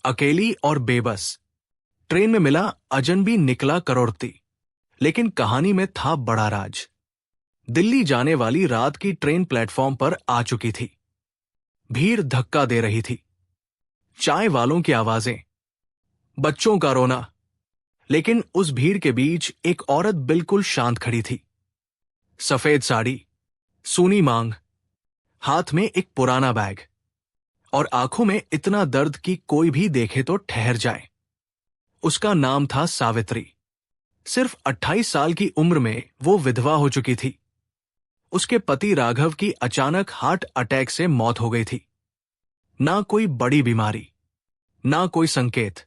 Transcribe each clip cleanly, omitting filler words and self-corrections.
अकेली और बेबस। ट्रेन में मिला अजनबी निकला करोड़पति। लेकिन कहानी में था बड़ा राज। दिल्ली जाने वाली रात की ट्रेन प्लेटफॉर्म पर आ चुकी थी। भीड़ धक्का दे रही थी। चाय वालों की आवाजें, बच्चों का रोना। लेकिन उस भीड़ के बीच एक औरत बिल्कुल शांत खड़ी थी। सफेद साड़ी, सूनी मांग, हाथ में एक पुराना बैग और आंखों में इतना दर्द कि कोई भी देखे तो ठहर जाए। उसका नाम था सावित्री। सिर्फ 28 साल की उम्र में वो विधवा हो चुकी थी। उसके पति राघव की अचानक हार्ट अटैक से मौत हो गई थी। ना कोई बड़ी बीमारी, ना कोई संकेत,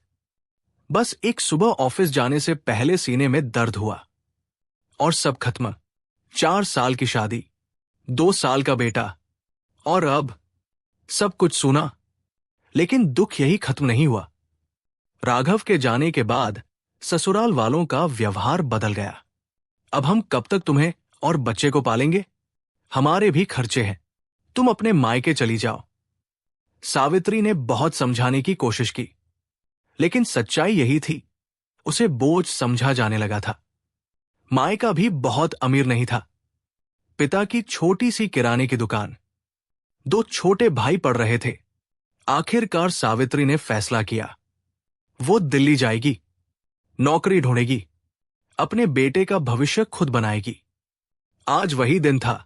बस एक सुबह ऑफिस जाने से पहले सीने में दर्द हुआ और सब खत्म। 4 साल की शादी, 2 साल का बेटा और अब सब कुछ सूना। लेकिन दुख यही खत्म नहीं हुआ। राघव के जाने के बाद ससुराल वालों का व्यवहार बदल गया। अब हम कब तक तुम्हें और बच्चे को पालेंगे? हमारे भी खर्चे हैं, तुम अपने मायके चली जाओ। सावित्री ने बहुत समझाने की कोशिश की, लेकिन सच्चाई यही थी, उसे बोझ समझा जाने लगा था। मायका भी बहुत अमीर नहीं था। पिता की छोटी सी किराने की दुकान, 2 छोटे भाई पढ़ रहे थे। आखिरकार सावित्री ने फैसला किया, वो दिल्ली जाएगी, नौकरी ढूंढेगी, अपने बेटे का भविष्य खुद बनाएगी। आज वही दिन था।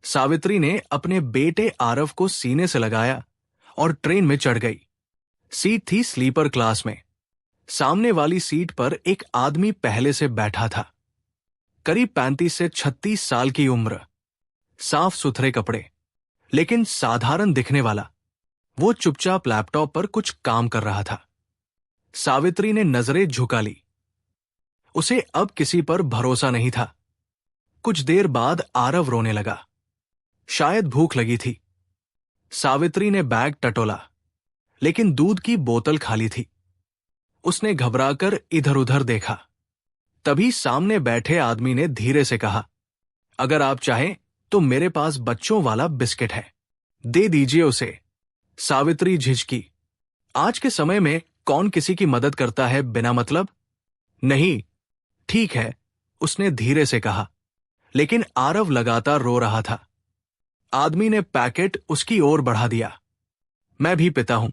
सावित्री ने अपने बेटे आरव को सीने से लगाया और ट्रेन में चढ़ गई। सीट थी स्लीपर क्लास में। सामने वाली सीट पर एक आदमी पहले से बैठा था। करीब 35 से 36 साल की उम्र, साफ सुथरे कपड़े, लेकिन साधारण दिखने वाला। वो चुपचाप लैपटॉप पर कुछ काम कर रहा था। सावित्री ने नजरें झुका ली। उसे अब किसी पर भरोसा नहीं था। कुछ देर बाद आरव रोने लगा। शायद भूख लगी थी। सावित्री ने बैग टटोला, लेकिन दूध की बोतल खाली थी। उसने घबराकर इधर उधर देखा। तभी सामने बैठे आदमी ने धीरे से कहा, अगर आप चाहें तो मेरे पास बच्चों वाला बिस्किट है, दे दीजिए उसे। सावित्री झिझकी। आज के समय में कौन किसी की मदद करता है बिना मतलब? नहीं, ठीक है, उसने धीरे से कहा। लेकिन आरव लगातार रो रहा था। आदमी ने पैकेट उसकी ओर बढ़ा दिया। मैं भी पिता हूं,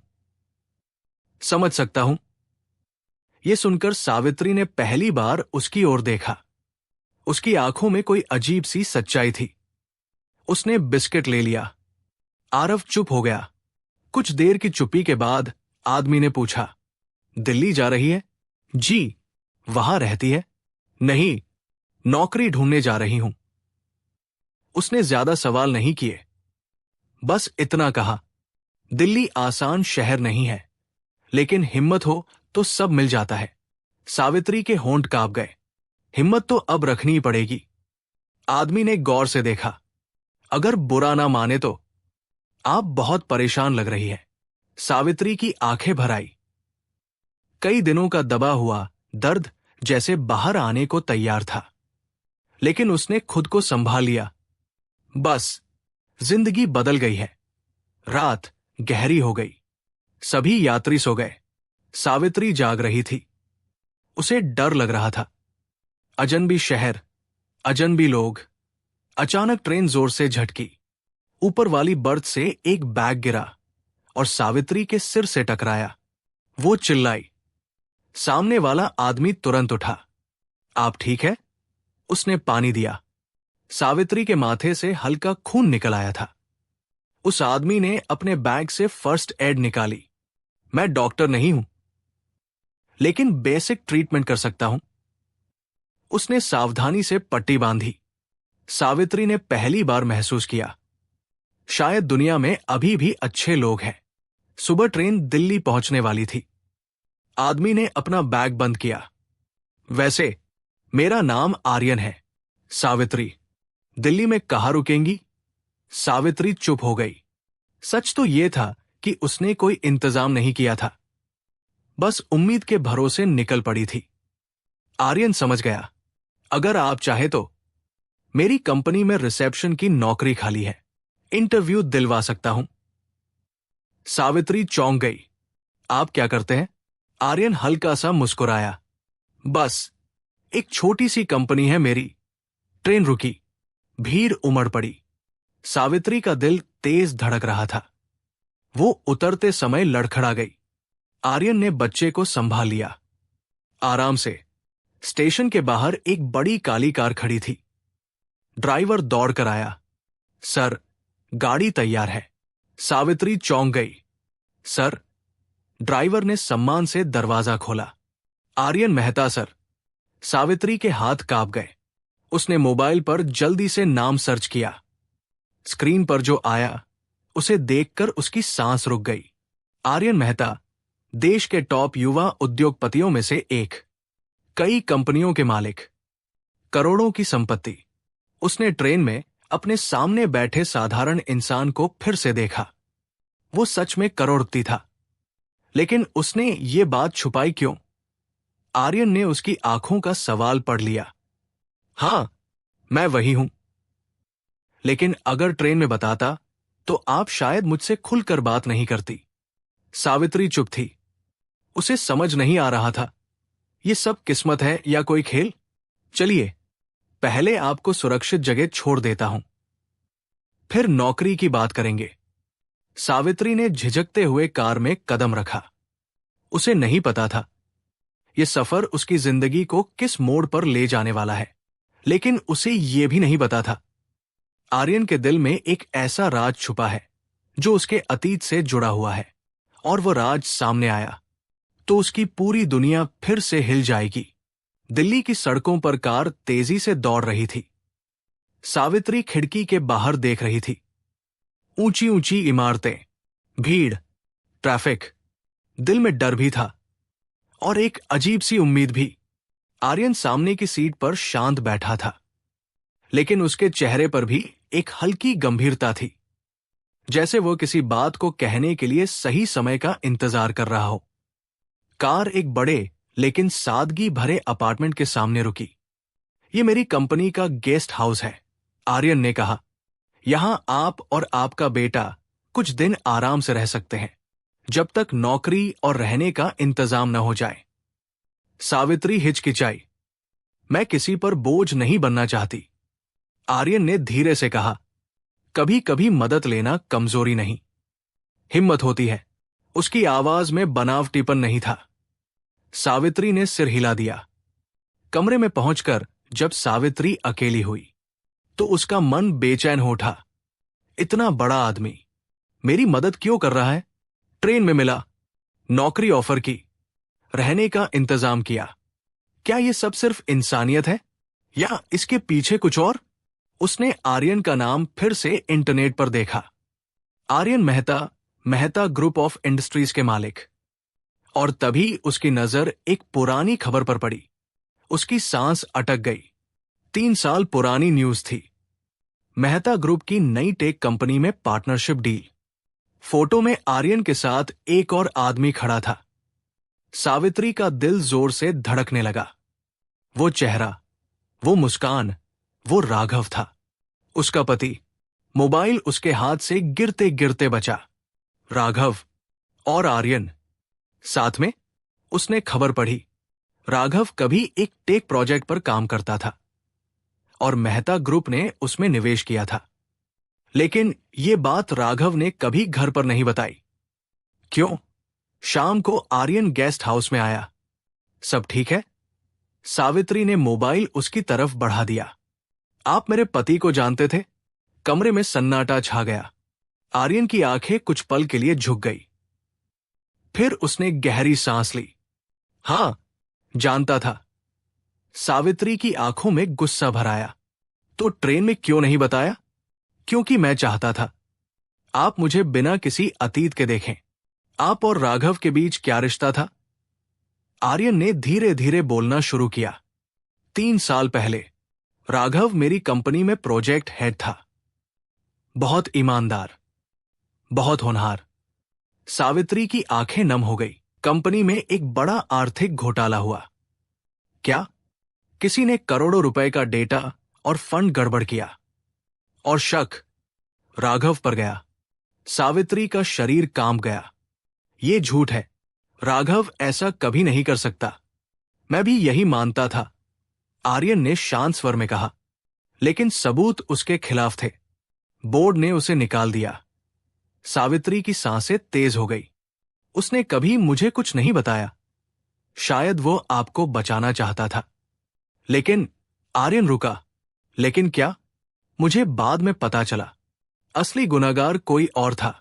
समझ सकता हूं। यह सुनकर सावित्री ने पहली बार उसकी ओर देखा। उसकी आंखों में कोई अजीब सी सच्चाई थी। उसने बिस्किट ले लिया। आरव चुप हो गया। कुछ देर की चुप्पी के बाद आदमी ने पूछा, दिल्ली जा रही है? जी। वहां रहती है? नहीं, नौकरी ढूंढने जा रही हूं। उसने ज्यादा सवाल नहीं किए, बस इतना कहा, दिल्ली आसान शहर नहीं है, लेकिन हिम्मत हो तो सब मिल जाता है। सावित्री के होंठ कांप गए। हिम्मत तो अब रखनी ही पड़ेगी। आदमी ने गौर से देखा। अगर बुरा ना माने तो आप बहुत परेशान लग रही है। सावित्री की आंखें भर आई। कई दिनों का दबा हुआ दर्द जैसे बाहर आने को तैयार था। लेकिन उसने खुद को संभाल लिया। बस, जिंदगी बदल गई है। रात गहरी हो गई। सभी यात्री सो गए। सावित्री जाग रही थी। उसे डर लग रहा था। अजनबी शहर, अजनबी लोग। अचानक ट्रेन जोर से झटकी। ऊपर वाली बर्थ से एक बैग गिरा और सावित्री के सिर से टकराया। वो चिल्लाई। सामने वाला आदमी तुरंत उठा। आप ठीक है? उसने पानी दिया। सावित्री के माथे से हल्का खून निकल आया था। उस आदमी ने अपने बैग से फर्स्ट एड निकाली। मैं डॉक्टर नहीं हूं, लेकिन बेसिक ट्रीटमेंट कर सकता हूं। उसने सावधानी से पट्टी बांधी। सावित्री ने पहली बार महसूस किया, शायद दुनिया में अभी भी अच्छे लोग हैं। सुबह ट्रेन दिल्ली पहुंचने वाली थी। आदमी ने अपना बैग बंद किया। वैसे मेरा नाम आर्यन है। सावित्री, दिल्ली में कहाँ रुकेंगी? सावित्री चुप हो गई। सच तो यह था कि उसने कोई इंतजाम नहीं किया था, बस उम्मीद के भरोसे निकल पड़ी थी। आर्यन समझ गया, अगर आप चाहे तो मेरी कंपनी में रिसेप्शन की नौकरी खाली है, इंटरव्यू दिलवा सकता हूं। सावित्री चौंक गई। आप क्या करते हैं? आर्यन हल्का सा मुस्कुराया। बस, एक छोटी सी कंपनी है मेरी। ट्रेन रुकी, भीड़ उमड़ पड़ी। सावित्री का दिल तेज धड़क रहा था। वो उतरते समय लड़खड़ा गई। आर्यन ने बच्चे को संभाल लिया। आराम से। स्टेशन के बाहर एक बड़ी काली कार खड़ी थी। ड्राइवर दौड़ कर आया। सर, गाड़ी तैयार है। सावित्री चौंक गई। सर। ड्राइवर ने सम्मान से दरवाजा खोला। आर्यन मेहता सर। सावित्री के हाथ कांप गए। उसने मोबाइल पर जल्दी से नाम सर्च किया। स्क्रीन पर जो आया उसे देखकर उसकी सांस रुक गई। आर्यन मेहता, देश के टॉप युवा उद्योगपतियों में से एक, कई कंपनियों के मालिक, करोड़ों की संपत्ति। उसने ट्रेन में अपने सामने बैठे साधारण इंसान को फिर से देखा। वो सच में करोड़पति था, लेकिन उसने ये बात छुपाई क्यों? आर्यन ने उसकी आंखों का सवाल पढ़ लिया। हां, मैं वही हूं। लेकिन अगर ट्रेन में बताता तो आप शायद मुझसे खुलकर बात नहीं करती। सावित्री चुप थी। उसे समझ नहीं आ रहा था, ये सब किस्मत है या कोई खेल? चलिए, पहले आपको सुरक्षित जगह छोड़ देता हूं, फिर नौकरी की बात करेंगे। सावित्री ने झिझकते हुए कार में कदम रखा। उसे नहीं पता था यह सफर उसकी जिंदगी को किस मोड़ पर ले जाने वाला है, लेकिन उसे यह भी नहीं पता था आर्यन के दिल में एक ऐसा राज छुपा है जो उसके अतीत से जुड़ा हुआ है, और वो राज सामने आया तो उसकी पूरी दुनिया फिर से हिल जाएगी। दिल्ली की सड़कों पर कार तेजी से दौड़ रही थी। सावित्री खिड़की के बाहर देख रही थी। ऊंची ऊंची इमारतें, भीड़, ट्रैफिक। दिल में डर भी था और एक अजीब सी उम्मीद भी। आर्यन सामने की सीट पर शांत बैठा था, लेकिन उसके चेहरे पर भी एक हल्की गंभीरता थी, जैसे वो किसी बात को कहने के लिए सही समय का इंतजार कर रहा हो। कार एक बड़े लेकिन सादगी भरे अपार्टमेंट के सामने रुकी। ये मेरी कंपनी का गेस्ट हाउस है, आर्यन ने कहा। यहां आप और आपका बेटा कुछ दिन आराम से रह सकते हैं, जब तक नौकरी और रहने का इंतजाम न हो जाए। सावित्री हिचकिचाई। मैं किसी पर बोझ नहीं बनना चाहती, आर्यन ने धीरे से कहा। कभी कभी मदद लेना कमजोरी नहीं, हिम्मत होती है। उसकी आवाज में बनावटीपन नहीं था। सावित्री ने सिर हिला दिया। कमरे में पहुंचकर जब सावित्री अकेली हुई तो उसका मन बेचैन हो उठा। इतना बड़ा आदमी मेरी मदद क्यों कर रहा है? ट्रेन में मिला, नौकरी ऑफर की, रहने का इंतजाम किया। क्या यह सब सिर्फ इंसानियत है या इसके पीछे कुछ और? उसने आर्यन का नाम फिर से इंटरनेट पर देखा। Aryan Mehta, Mehta group of industries के मालिक। और तभी उसकी नजर एक पुरानी खबर पर पड़ी। उसकी सांस अटक गई। 3 साल पुरानी न्यूज थी। मेहता ग्रुप की नई टेक कंपनी में पार्टनरशिप डील। फोटो में आर्यन के साथ एक और आदमी खड़ा था। सावित्री का दिल जोर से धड़कने लगा। वो चेहरा, वो मुस्कान, वो राघव था, उसका पति। मोबाइल उसके हाथ से गिरते गिरते बचा। राघव और आर्यन साथ में। उसने खबर पढ़ी। राघव कभी एक टेक प्रोजेक्ट पर काम करता था और मेहता ग्रुप ने उसमें निवेश किया था, लेकिन यह बात राघव ने कभी घर पर नहीं बताई। क्यों? शाम को आर्यन गेस्ट हाउस में आया। सब ठीक है? सावित्री ने मोबाइल उसकी तरफ बढ़ा दिया। आप मेरे पति को जानते थे? कमरे में सन्नाटा छा गया। आर्यन की आंखें कुछ पल के लिए झुक गई। फिर उसने गहरी सांस ली। हां, जानता था। सावित्री की आंखों में गुस्सा भर आया। तो ट्रेन में क्यों नहीं बताया? क्योंकि मैं चाहता था आप मुझे बिना किसी अतीत के देखें। आप और राघव के बीच क्या रिश्ता था? आर्यन ने धीरे धीरे बोलना शुरू किया। 3 साल पहले राघव मेरी कंपनी में प्रोजेक्ट हेड था। बहुत ईमानदार, बहुत होनहार। सावित्री की आंखें नम हो गई। कंपनी में एक बड़ा आर्थिक घोटाला हुआ। क्या? किसी ने करोड़ों रुपए का डेटा और फंड गड़बड़ किया, और शक राघव पर गया। सावित्री का शरीर कांप गया। ये झूठ है, राघव ऐसा कभी नहीं कर सकता। मैं भी यही मानता था, आर्यन ने शांत स्वर में कहा। लेकिन सबूत उसके खिलाफ थे। बोर्ड ने उसे निकाल दिया। सावित्री की सांसें तेज हो गई। उसने कभी मुझे कुछ नहीं बताया। शायद वो आपको बचाना चाहता था। लेकिन आर्यन रुका। लेकिन क्या? मुझे बाद में पता चला, असली गुनहगार कोई और था।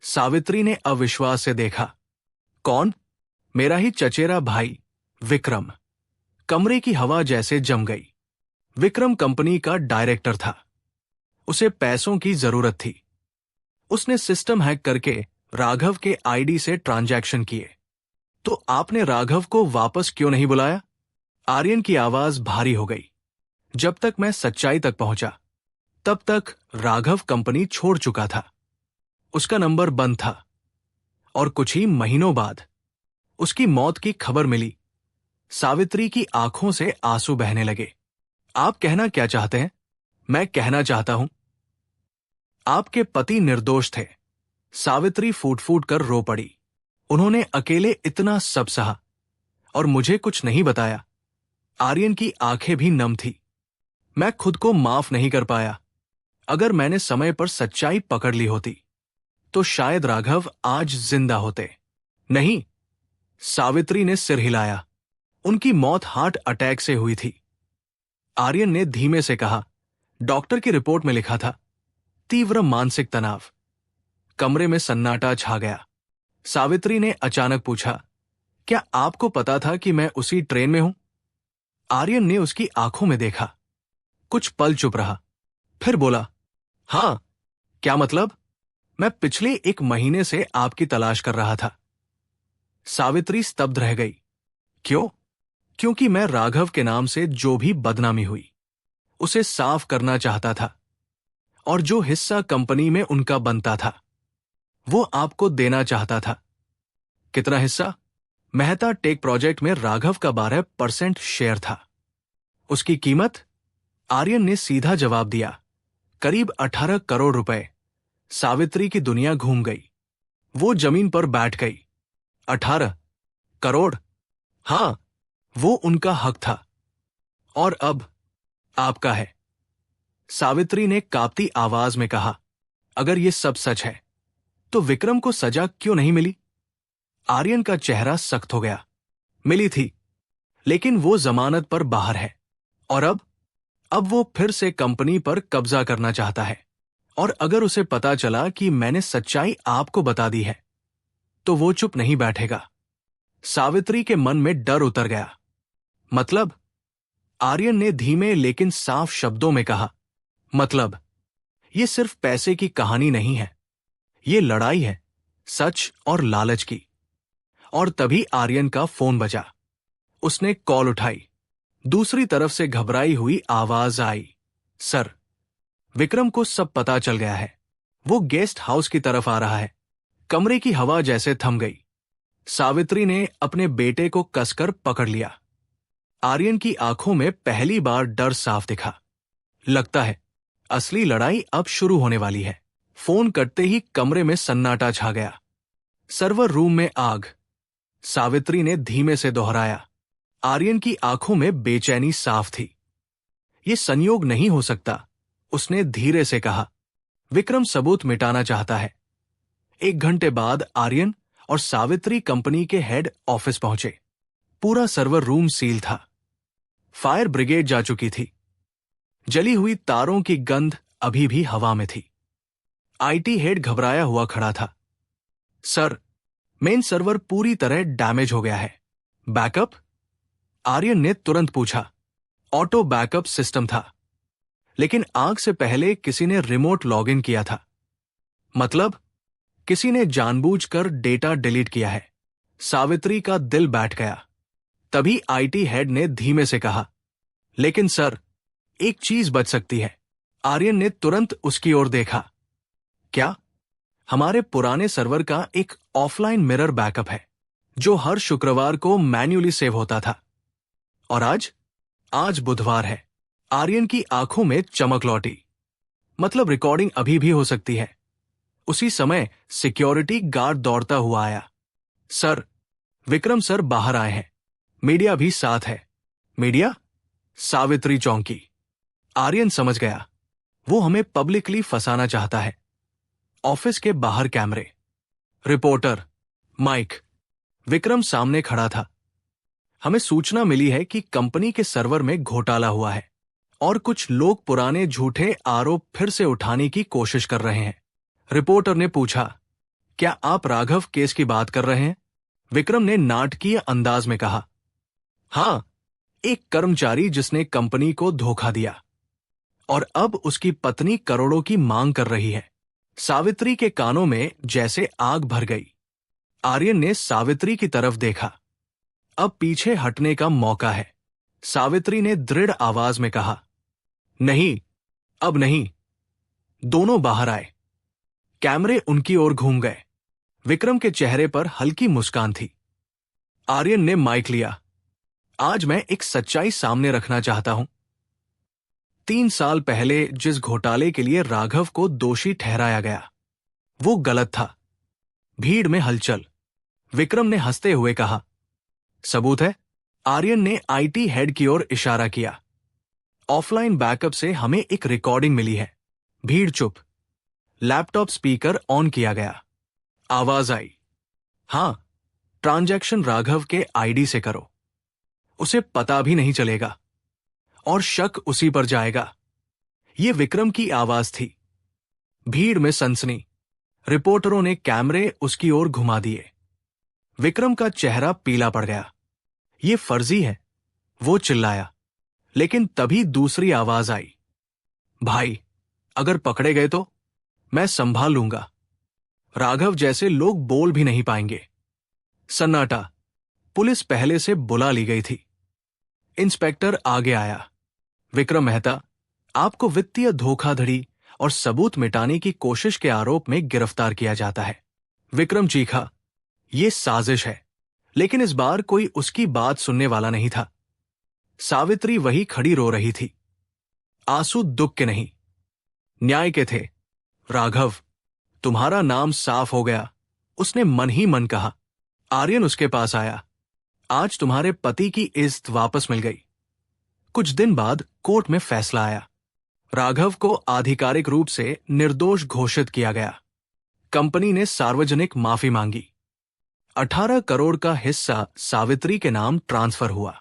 सावित्री ने अविश्वास से देखा। कौन? मेरा ही चचेरा भाई विक्रम। कमरे की हवा जैसे जम गई। विक्रम कंपनी का डायरेक्टर था। उसे पैसों की जरूरत थी। उसने सिस्टम हैक करके राघव के आईडी से ट्रांजैक्शन किए। तो आपने राघव को वापस क्यों नहीं बुलाया? आर्यन की आवाज भारी हो गई। जब तक मैं सच्चाई तक पहुंचा, तब तक राघव कंपनी छोड़ चुका था। उसका नंबर बंद था। और कुछ ही महीनों बाद उसकी मौत की खबर मिली। सावित्री की आंखों से आंसू बहने लगे। आप कहना क्या चाहते हैं? मैं कहना चाहता हूं, आपके पति निर्दोष थे। सावित्री फूट फूट कर रो पड़ी। उन्होंने अकेले इतना सब सहा और मुझे कुछ नहीं बताया। आर्यन की आंखें भी नम थी। मैं खुद को माफ नहीं कर पाया। अगर मैंने समय पर सच्चाई पकड़ ली होती तो शायद राघव आज जिंदा होते। नहीं, सावित्री ने सिर हिलाया। उनकी मौत हार्ट अटैक से हुई थी। आर्यन ने धीमे से कहा, डॉक्टर की रिपोर्ट में लिखा था तीव्र मानसिक तनाव। कमरे में सन्नाटा छा गया। सावित्री ने अचानक पूछा, क्या आपको पता था कि मैं उसी ट्रेन में हूं? आर्यन ने उसकी आंखों में देखा। कुछ पल चुप रहा, फिर बोला, हां। क्या मतलब? मैं पिछले 1 महीने से आपकी तलाश कर रहा था। सावित्री स्तब्ध रह गई। क्यों? क्योंकि मैं राघव के नाम से जो भी बदनामी हुई उसे साफ करना चाहता था। और जो हिस्सा कंपनी में उनका बनता था वो आपको देना चाहता था। कितना हिस्सा? मेहता टेक प्रोजेक्ट में राघव का 12% शेयर था। उसकी कीमत? आर्यन ने सीधा जवाब दिया, करीब 18 करोड़ रुपए। सावित्री की दुनिया घूम गई। वो जमीन पर बैठ गई। 18 करोड़? हां, वो उनका हक था। और अब आपका है। सावित्री ने कांपती आवाज में कहा, अगर ये सब सच है तो विक्रम को सजा क्यों नहीं मिली? आर्यन का चेहरा सख्त हो गया। मिली थी, लेकिन वो जमानत पर बाहर है। और अब वो फिर से कंपनी पर कब्जा करना चाहता है। और अगर उसे पता चला कि मैंने सच्चाई आपको बता दी है तो वो चुप नहीं बैठेगा। सावित्री के मन में डर उतर गया। मतलब? आर्यन ने धीमे लेकिन साफ शब्दों में कहा, मतलब ये सिर्फ पैसे की कहानी नहीं है। ये लड़ाई है सच और लालच की। और तभी आर्यन का फोन बजा। उसने कॉल उठाई। दूसरी तरफ से घबराई हुई आवाज आई, सर, विक्रम को सब पता चल गया है। वो गेस्ट हाउस की तरफ आ रहा है। कमरे की हवा जैसे थम गई। सावित्री ने अपने बेटे को कसकर पकड़ लिया। आर्यन की आंखों में पहली बार डर साफ दिखा। लगता है असली लड़ाई अब शुरू होने वाली है। फोन कटते ही कमरे में सन्नाटा छा गया। सर्वर रूम में आग। सावित्री ने धीमे से दोहराया। आर्यन की आंखों में बेचैनी साफ थी। ये संयोग नहीं हो सकता, उसने धीरे से कहा। विक्रम सबूत मिटाना चाहता है। 1 घंटे बाद आर्यन और सावित्री कंपनी के हेड ऑफिस पहुंचे। पूरा सर्वर रूम सील था। फायर ब्रिगेड जा चुकी थी। जली हुई तारों की गंध अभी भी हवा में थी। आईटी हेड घबराया हुआ खड़ा था। सर, मेन सर्वर पूरी तरह डैमेज हो गया है। बैकअप? आर्यन ने तुरंत पूछा। ऑटो बैकअप सिस्टम था, लेकिन आग से पहले किसी ने रिमोट लॉगिन किया था। मतलब किसी ने जानबूझकर डेटा डिलीट किया है। सावित्री का दिल बैठ गया। तभी आईटी हेड ने धीमे से कहा, लेकिन सर, एक चीज बच सकती है। आर्यन ने तुरंत उसकी ओर देखा। क्या? हमारे पुराने सर्वर का एक ऑफलाइन मिरर बैकअप है जो हर शुक्रवार को मैन्युअली सेव होता था। और आज बुधवार है। आर्यन की आंखों में चमक लौटी। मतलब रिकॉर्डिंग अभी भी हो सकती है। उसी समय सिक्योरिटी गार्ड दौड़ता हुआ आया। सर, विक्रम सर बाहर आए हैं, मीडिया भी साथ है। मीडिया? सावित्री चौंकी। आर्यन समझ गया, वो हमें पब्लिकली फंसाना चाहता है। ऑफिस के बाहर कैमरे, रिपोर्टर, माइक। विक्रम सामने खड़ा था। हमें सूचना मिली है कि कंपनी के सर्वर में घोटाला हुआ है और कुछ लोग पुराने झूठे आरोप फिर से उठाने की कोशिश कर रहे हैं। रिपोर्टर ने पूछा, क्या आप राघव केस की बात कर रहे हैं? विक्रम ने नाटकीय अंदाज में कहा, हां, एक कर्मचारी जिसने कंपनी को धोखा दिया और अब उसकी पत्नी करोड़ों की मांग कर रही है। सावित्री के कानों में जैसे आग भर गई। आर्यन ने सावित्री की तरफ देखा। अब पीछे हटने का मौका है। सावित्री ने दृढ़ आवाज में कहा, नहीं, अब नहीं। दोनों बाहर आए। कैमरे उनकी ओर घूम गए। विक्रम के चेहरे पर हल्की मुस्कान थी। आर्यन ने माइक लिया। आज मैं एक सच्चाई सामने रखना चाहता हूं। 3 साल पहले जिस घोटाले के लिए राघव को दोषी ठहराया गया, वो गलत था। भीड़ में हलचल। विक्रम ने हंसते हुए कहा, सबूत है? आर्यन ने आईटी हेड की ओर इशारा किया। ऑफलाइन बैकअप से हमें एक रिकॉर्डिंग मिली है। भीड़ चुप। लैपटॉप स्पीकर ऑन किया गया। आवाज आई, हां, ट्रांजैक्शन राघव के आईडी से करो। उसे पता भी नहीं चलेगा और शक उसी पर जाएगा। यह विक्रम की आवाज थी। भीड़ में सनसनी। रिपोर्टरों ने कैमरे उसकी ओर घुमा दिए। विक्रम का चेहरा पीला पड़ गया। यह फर्जी है, वो चिल्लाया। लेकिन तभी दूसरी आवाज आई, भाई, अगर पकड़े गए तो मैं संभाल लूंगा। राघव जैसे लोग बोल भी नहीं पाएंगे। सन्नाटा। पुलिस पहले से बुला ली गई थी। इंस्पेक्टर आगे आया। विक्रम मेहता, आपको वित्तीय धोखाधड़ी और सबूत मिटाने की कोशिश के आरोप में गिरफ्तार किया जाता है। विक्रम चीखा, यह साजिश है। लेकिन इस बार कोई उसकी बात सुनने वाला नहीं था। सावित्री वही खड़ी रो रही थी। आंसू दुख के नहीं, न्याय के थे। राघव, तुम्हारा नाम साफ हो गया, उसने मन ही मन कहा। आर्यन उसके पास आया। आज तुम्हारे पति की इज्जत वापस मिल गई। कुछ दिन बाद कोर्ट में फैसला आया। राघव को आधिकारिक रूप से निर्दोष घोषित किया गया। कंपनी ने सार्वजनिक माफी मांगी। 18 करोड़ का हिस्सा सावित्री के नाम ट्रांसफर हुआ।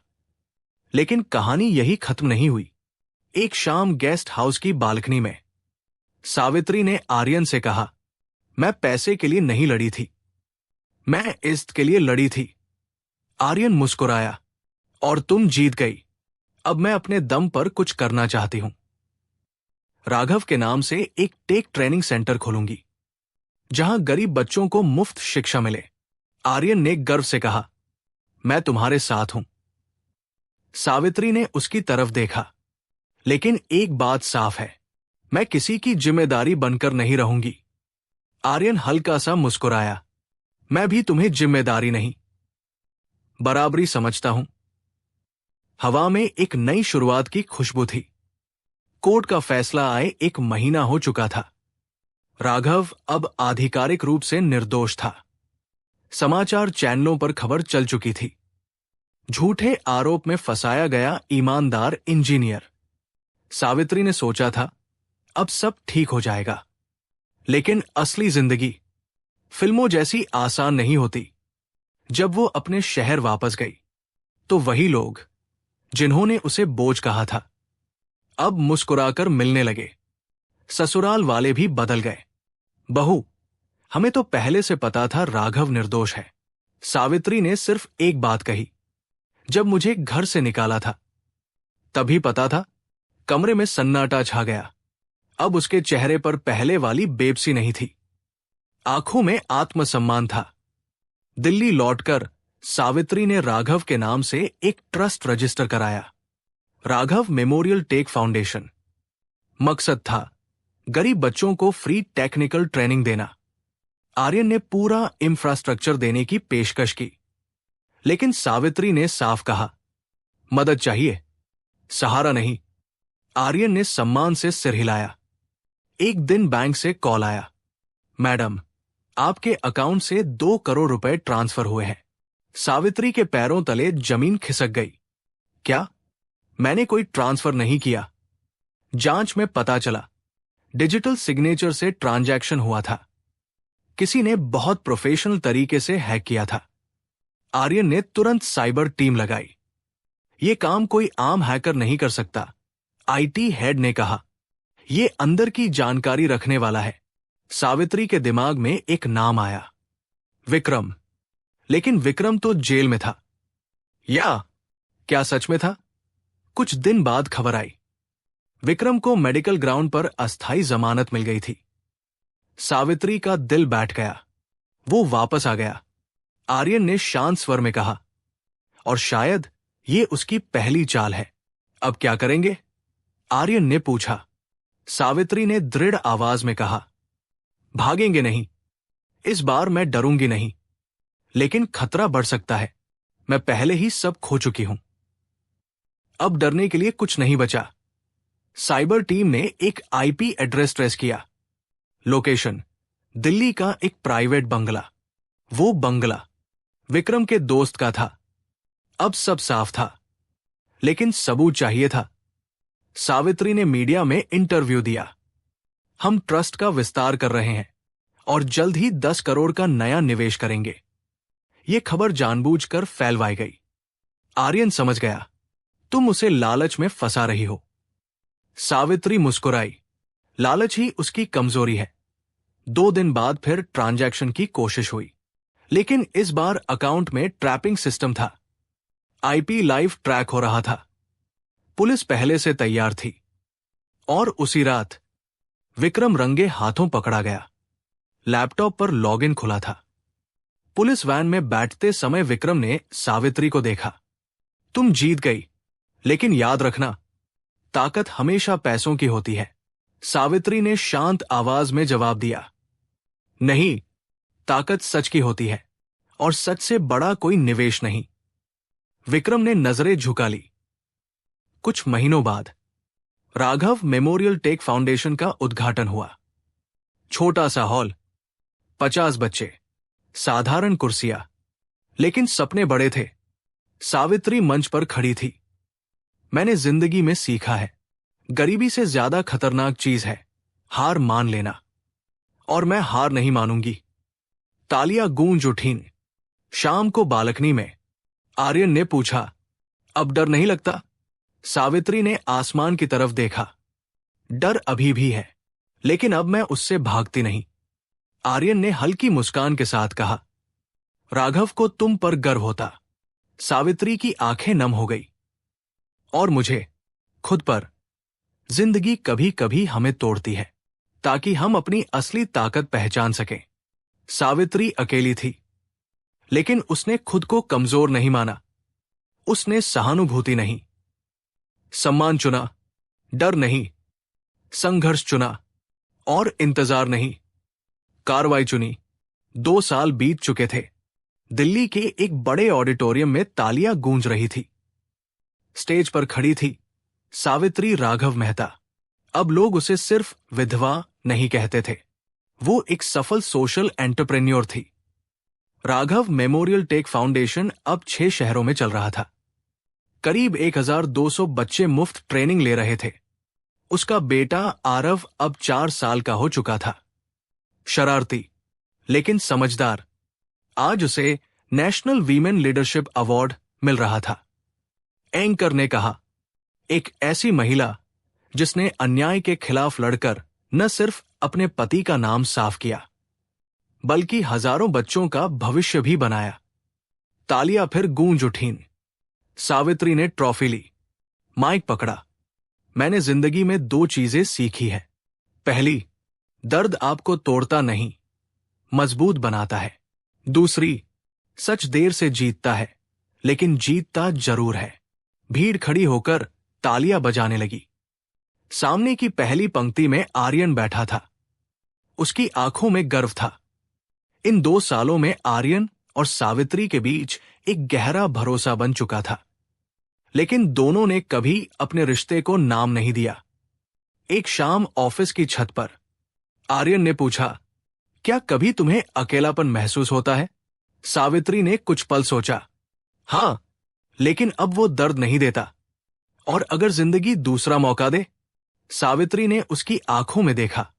लेकिन कहानी यही खत्म नहीं हुई। एक शाम गेस्ट हाउस की बालकनी में सावित्री ने आर्यन से कहा, मैं पैसे के लिए नहीं लड़ी थी, मैं इज्जत के लिए लड़ी थी। आर्यन मुस्कुराया, और तुम जीत गई। अब मैं अपने दम पर कुछ करना चाहती हूं। राघव के नाम से एक टेक ट्रेनिंग सेंटर खोलूंगी, जहां गरीब बच्चों को मुफ्त शिक्षा मिले। आर्यन ने गर्व से कहा, मैं तुम्हारे साथ हूं। सावित्री ने उसकी तरफ देखा। लेकिन एक बात साफ है, मैं किसी की जिम्मेदारी बनकर नहीं रहूंगी। आर्यन हल्का सा मुस्कुराया, मैं भी तुम्हें जिम्मेदारी नहीं, बराबरी समझता हूं। हवा में एक नई शुरुआत की खुशबू थी। कोर्ट का फैसला आए 1 महीना हो चुका था। राघव अब आधिकारिक रूप से निर्दोष था। समाचार चैनलों पर खबर चल चुकी थी। झूठे आरोप में फंसाया गया ईमानदार इंजीनियर। सावित्री ने सोचा था, अब सब ठीक हो जाएगा। लेकिन असली जिंदगी फिल्मों जैसी आसान नहीं होती। जब वो अपने शहर वापस गई, तो वही लोग जिन्होंने उसे बोझ कहा था, अब मुस्कुराकर मिलने लगे। ससुराल वाले भी बदल गए। बहू, हमें तो पहले से पता था राघव निर्दोष है। सावित्री ने सिर्फ एक बात कही, जब मुझे घर से निकाला था तभी पता था। कमरे में सन्नाटा छा गया। अब उसके चेहरे पर पहले वाली बेबसी नहीं थी, आंखों में आत्मसम्मान था। दिल्ली लौटकर सावित्री ने राघव के नाम से एक ट्रस्ट रजिस्टर कराया, राघव मेमोरियल टेक फाउंडेशन। मकसद था गरीब बच्चों को फ्री टेक्निकल ट्रेनिंग देना। आर्यन ने पूरा इंफ्रास्ट्रक्चर देने की पेशकश की, लेकिन सावित्री ने साफ कहा, मदद चाहिए, सहारा नहीं। आर्यन ने सम्मान से सिर हिलाया। एक दिन बैंक से कॉल आया, मैडम, आपके अकाउंट से 2 करोड़ रुपए ट्रांसफर हुए हैं। सावित्री के पैरों तले जमीन खिसक गई। क्या? मैंने कोई ट्रांसफर नहीं किया। जांच में पता चला डिजिटल सिग्नेचर से ट्रांजैक्शन हुआ था। किसी ने बहुत प्रोफेशनल तरीके से हैक किया था। आर्यन ने तुरंत साइबर टीम लगाई। यह काम कोई आम हैकर नहीं कर सकता, आईटी हेड ने कहा। यह अंदर की जानकारी रखने वाला है। सावित्री के दिमाग में एक नाम आया, विक्रम। लेकिन विक्रम तो जेल में था। या क्या सच में था? कुछ दिन बाद खबर आई, विक्रम को मेडिकल ग्राउंड पर अस्थायी जमानत मिल गई थी। सावित्री का दिल बैठ गया। वो वापस आ गया, आर्यन ने शांत स्वर में कहा। और शायद ये उसकी पहली चाल है। अब क्या करेंगे? आर्यन ने पूछा। सावित्री ने दृढ़ आवाज में कहा, भागेंगे नहीं। इस बार मैं डरूंगी नहीं, लेकिन खतरा बढ़ सकता है। मैं पहले ही सब खो चुकी हूं। अब डरने के लिए कुछ नहीं बचा। साइबर टीम ने एक आईपी एड्रेस ट्रेस किया। लोकेशन दिल्ली का एक प्राइवेट बंगला। वो बंगला विक्रम के दोस्त का था। अब सब साफ था, लेकिन सबूत चाहिए था। सावित्री ने मीडिया में इंटरव्यू दिया। हम ट्रस्ट का विस्तार कर रहे हैं और जल्द ही 10 करोड़ का नया निवेश करेंगे। यह खबर जानबूझकर फैलवाई गई। आर्यन समझ गया, तुम उसे लालच में फंसा रही हो। सावित्री मुस्कुराई। लालच ही उसकी कमजोरी है। 2 दिन बाद फिर ट्रांजैक्शन की कोशिश हुई, लेकिन इस बार अकाउंट में ट्रैपिंग सिस्टम था। आईपी लाइव ट्रैक हो रहा था। पुलिस पहले से तैयार थी। और उसी रात विक्रम रंगे हाथों पकड़ा गया। लैपटॉप पर लॉगिन खुला था। पुलिस वैन में बैठते समय विक्रम ने सावित्री को देखा। तुम जीत गई, लेकिन याद रखना, ताकत हमेशा पैसों की होती है। सावित्री ने शांत आवाज में जवाब दिया। नहीं, ताकत सच की होती है, और सच से बड़ा कोई निवेश नहीं। विक्रम ने नजरें झुका ली। कुछ महीनों बाद राघव मेमोरियल टेक फाउंडेशन का उद्घाटन हुआ। छोटा सा हॉल, 50 बच्चे, साधारण कुर्सियां, लेकिन सपने बड़े थे। सावित्री मंच पर खड़ी थी। मैंने जिंदगी में सीखा है, गरीबी से ज्यादा खतरनाक चीज है हार मान लेना, और मैं हार नहीं मानूंगी। तालियां गूंज उठीं। शाम को बालकनी में आर्यन ने पूछा, अब डर नहीं लगता? सावित्री ने आसमान की तरफ देखा। डर अभी भी है, लेकिन अब मैं उससे भागती नहीं। आर्यन ने हल्की मुस्कान के साथ कहा, राघव को तुम पर गर्व होता। सावित्री की आंखें नम हो गई। और मुझे खुद पर। जिंदगी कभी कभी हमें तोड़ती है, ताकि हम अपनी असली ताकत पहचान सकें। सावित्री अकेली थी, लेकिन उसने खुद को कमजोर नहीं माना। उसने सहानुभूति नहीं, सम्मान चुना। डर नहीं, संघर्ष चुना। और इंतजार नहीं, कार्रवाई चुनी। 2 साल बीत चुके थे। दिल्ली के एक बड़े ऑडिटोरियम में तालियां गूंज रही थी। स्टेज पर खड़ी थी सावित्री राघव मेहता। अब लोग उसे सिर्फ विधवा नहीं कहते थे, वो एक सफल सोशल एंटरप्रेन्योर थी। राघव मेमोरियल टेक फाउंडेशन अब 6 शहरों में चल रहा था। करीब 1200 बच्चे मुफ्त ट्रेनिंग ले रहे थे। उसका बेटा आरव अब 4 साल का हो चुका था। शरारती, लेकिन समझदार। आज उसे नेशनल वीमेन लीडरशिप अवार्ड मिल रहा था। एंकर ने कहा, एक ऐसी महिला जिसने अन्याय के खिलाफ लड़कर न सिर्फ अपने पति का नाम साफ किया, बल्कि हजारों बच्चों का भविष्य भी बनाया। तालियां फिर गूंज उठीं। सावित्री ने ट्रॉफी ली, माइक पकड़ा। मैंने जिंदगी में 2 चीजें सीखी है। पहली, दर्द आपको तोड़ता नहीं, मजबूत बनाता है। दूसरी, सच देर से जीतता है, लेकिन जीतता जरूर है। भीड़ खड़ी होकर तालियां बजाने लगी। सामने की पहली पंक्ति में आर्यन बैठा था। उसकी आंखों में गर्व था। इन 2 सालों में आर्यन और सावित्री के बीच एक गहरा भरोसा बन चुका था, लेकिन दोनों ने कभी अपने रिश्ते को नाम नहीं दिया। एक शाम ऑफिस की छत पर आर्यन ने पूछा, क्या कभी तुम्हें अकेलापन महसूस होता है? सावित्री ने कुछ पल सोचा। हाँ, लेकिन अब वो दर्द नहीं देता। और अगर जिंदगी दूसरा मौका दे? सावित्री ने उसकी आंखों में देखा।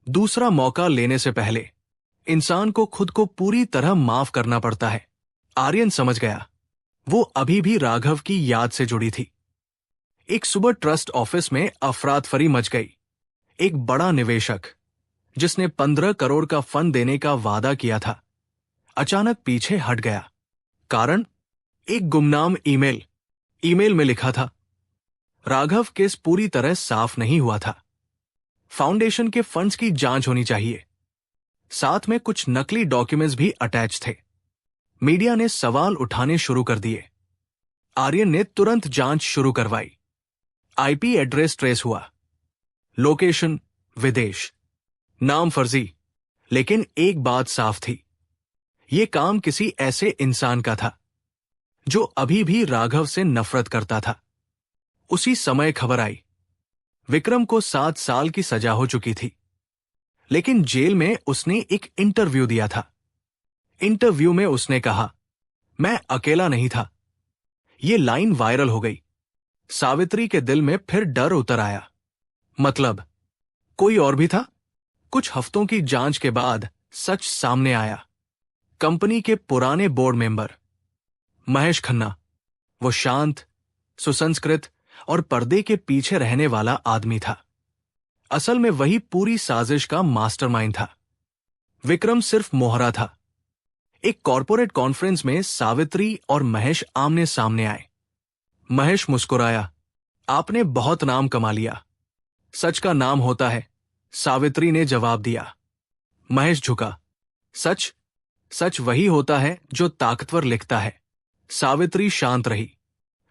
दूसरा मौका लेने से पहले इंसान को खुद को पूरी तरह माफ करना पड़ता है। आर्यन समझ गया। वो अभी भी राघव की याद से जुड़ी थी। एक सुबह ट्रस्ट ऑफिस में अफरातफरी मच गई। एक बड़ा निवेशक, जिसने 15 करोड़ का फंड देने का वादा किया था, अचानक पीछे हट गया। कारण? एक गुमनाम ईमेल में लिखा था, राघव केस पूरी तरह साफ नहीं हुआ था। फाउंडेशन के फंड्स की जांच होनी चाहिए। साथ में कुछ नकली डॉक्यूमेंट्स भी अटैच थे। मीडिया ने सवाल उठाने शुरू कर दिए। आर्यन ने तुरंत जांच शुरू करवाई। आईपी एड्रेस ट्रेस हुआ। लोकेशन विदेश। नाम फर्जी। लेकिन एक बात साफ थी, यह काम किसी ऐसे इंसान का था जो अभी भी राघव से नफरत करता था। उसी समय खबर आई, विक्रम को 7 साल की सजा हो चुकी थी, लेकिन जेल में उसने एक इंटरव्यू दिया था। इंटरव्यू में उसने कहा, मैं अकेला नहीं था। ये लाइन वायरल हो गई। सावित्री के दिल में फिर डर उतर आया। मतलब कोई और भी था? कुछ हफ्तों की जांच के बाद सच सामने आया। कंपनी के पुराने बोर्ड मेंबर महेश खन्ना, वो शांत, सुसंस्कृत और पर्दे के पीछे रहने वाला आदमी था। असल में वही पूरी साजिश का मास्टरमाइंड था। विक्रम सिर्फ मोहरा था। एक कॉरपोरेट कॉन्फ्रेंस में सावित्री और महेश आमने सामने आए। महेश मुस्कुराया, आपने बहुत नाम कमा लिया। सच का नाम होता है, सावित्री ने जवाब दिया। महेश झुका, सच? सच वही होता है जो ताकतवर लिखता है। सावित्री शांत रही।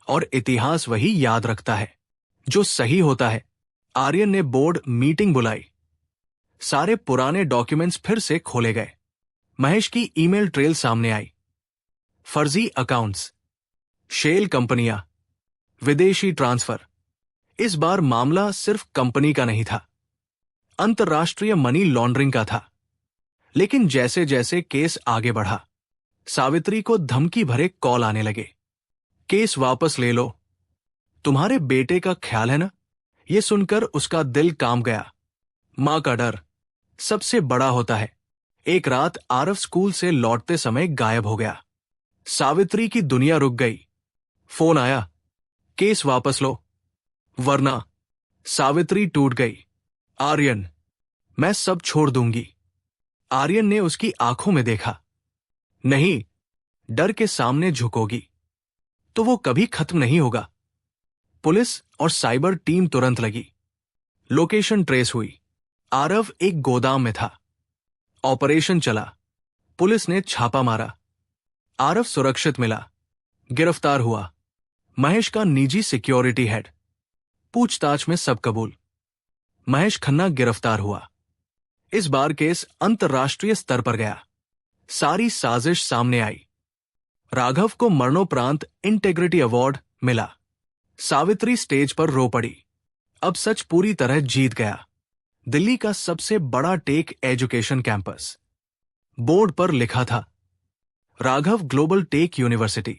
और इतिहास वही याद रखता है जो सही होता है। आर्यन ने बोर्ड मीटिंग बुलाई। सारे पुराने डॉक्यूमेंट्स फिर से खोले गए। महेश की ईमेल ट्रेल सामने आई। फर्जी अकाउंट्स, शेल कंपनियां, विदेशी ट्रांसफर। इस बार मामला सिर्फ कंपनी का नहीं था, अंतर्राष्ट्रीय मनी लॉन्ड्रिंग का था। लेकिन जैसे जैसे केस आगे बढ़ा, सावित्री को धमकी भरे कॉल आने लगे। केस वापस ले लो, तुम्हारे बेटे का ख्याल है ना? यह सुनकर उसका दिल कांप गया। मां का डर सबसे बड़ा होता है। एक रात आरव स्कूल से लौटते समय गायब हो गया। सावित्री की दुनिया रुक गई। फोन आया, केस वापस लो वरना। सावित्री टूट गई। आर्यन, मैं सब छोड़ दूंगी। आर्यन ने उसकी आंखों में देखा। नहीं, डर के सामने झुकोगी तो वो कभी खत्म नहीं होगा। पुलिस और साइबर टीम तुरंत लगी। लोकेशन ट्रेस हुई। आरव एक गोदाम में था। ऑपरेशन चला। पुलिस ने छापा मारा। आरव सुरक्षित मिला, गिरफ्तार हुआ। महेश का निजी सिक्योरिटी हेड। पूछताछ में सब कबूल। महेश खन्ना गिरफ्तार हुआ। इस बार केस अंतर्राष्ट्रीय स्तर पर गया। सारी साजिश सामने आई। राघव को मरणोपरांत इंटेग्रिटी अवार्ड मिला। सावित्री स्टेज पर रो पड़ी। अब सच पूरी तरह जीत गया। दिल्ली का सबसे बड़ा टेक एजुकेशन कैंपस। बोर्ड पर लिखा था, राघव ग्लोबल टेक यूनिवर्सिटी।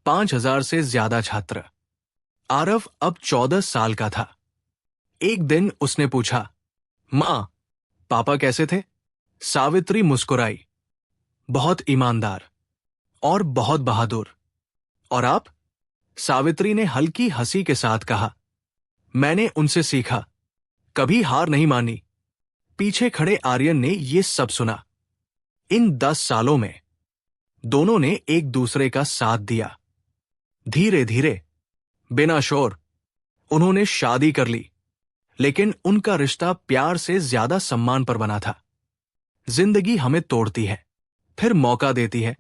5000 से ज्यादा छात्र। आरव अब 14 साल का था। एक दिन उसने पूछा, मां, पापा कैसे थे? सावित्री मुस्कुराई, बहुत ईमानदार और बहुत बहादुर। और आप? सावित्री ने हल्की हंसी के साथ कहा, मैंने उनसे सीखा, कभी हार नहीं मानी। पीछे खड़े आर्यन ने यह सब सुना। इन 10 सालों में दोनों ने एक दूसरे का साथ दिया। धीरे धीरे, बिना शोर, उन्होंने शादी कर ली। लेकिन उनका रिश्ता प्यार से ज्यादा सम्मान पर बना था। जिंदगी हमें तोड़ती है, फिर मौका देती है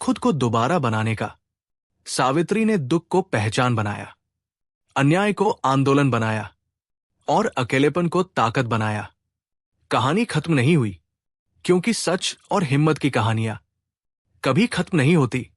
खुद को दोबारा बनाने का। सावित्री ने दुख को पहचान बनाया, अन्याय को आंदोलन बनाया और अकेलेपन को ताकत बनाया। कहानी खत्म नहीं हुई, क्योंकि सच और हिम्मत की कहानियां कभी खत्म नहीं होती।